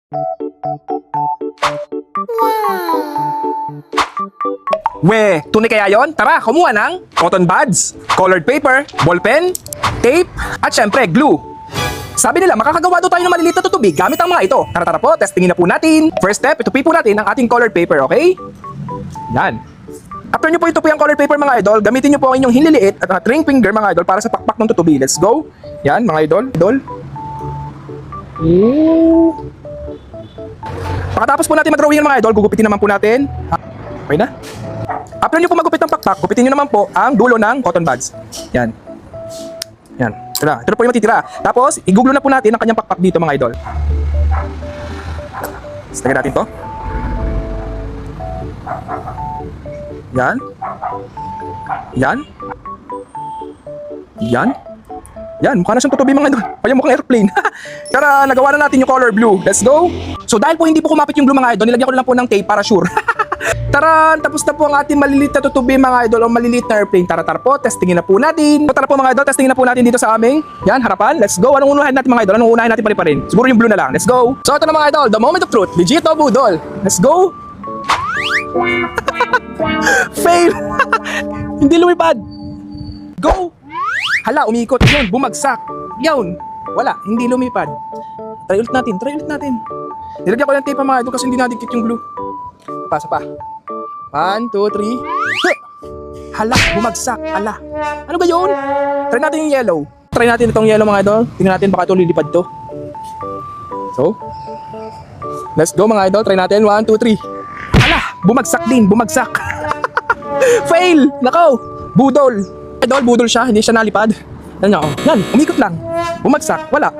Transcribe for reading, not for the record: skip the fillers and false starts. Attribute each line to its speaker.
Speaker 1: We, tunay kaya yon? Tara, kumuha ng cotton buds, colored paper, ballpen, tape, at syempre, glue. Sabi nila, makakagawa daw tayo ng maliliit na tutubig gamit ang mga ito. Tara po, testingin na po natin. First step, itupi po natin ang ating colored paper, okay? Yan. After nyo po itupi ang colored paper mga idol, gamitin nyo po ang inyong hinliliit at ring finger mga idol para sa pakpak ng tutubi. Let's go. Yan mga idol. Pagkatapos po natin mag-drawing mga idol, gugupitin naman po natin. Okay na? After nyo po magupit ng pakpak, gupitin nyo naman po ang dulo ng cotton buds. Yan. Yan. Ito na po yung matitira. Tapos, iguglo na po natin ang kanyang pakpak dito mga idol. Lagyan natin to. Yan. Yan. Yan. Yan, mukha na siyang tutubi mga idol. Kaya mukhang airplane. Tara, nagawa na natin yung color blue. Let's go. So dahil po hindi po kumapit yung blue mga idol, nilagyan ko na lang po ng tape para sure. Tara, tapos na po ang ating maliliit na tutubi mga idol o maliliit na airplane. Tara po, testingin na po natin. Tara po mga idol, testingin na po natin dito sa aming yan, harapan. Let's go. Anong unahin natin mga idol? Anong unahin natin pa rin? Siguro yung blue na lang. Let's go. So ito na mga idol, the moment of truth. Legit o budol? Let's go. Fail. Hindi lumipad. Go. Hala, umikot. Yun, bumagsak. Yun. Wala, hindi lumipad. Try ulit natin. Nilagyan ko ng tape mga idol kasi hindi nadikit yung glue. Pasa pa. 1, 2, 3. Hala, bumagsak. Hala. Ano ba yun? Try natin yung yellow. Try natin itong yellow mga idol. Tingnan natin baka ito lilipad to. So, let's go mga idol. Try natin. 1, 2, 3. Hala, bumagsak din. Bumagsak. Fail. Nakaw. Budol. Idol, budol siya. Hindi siya nalipad. Yan, umikot lang. Bumagsak. Wala.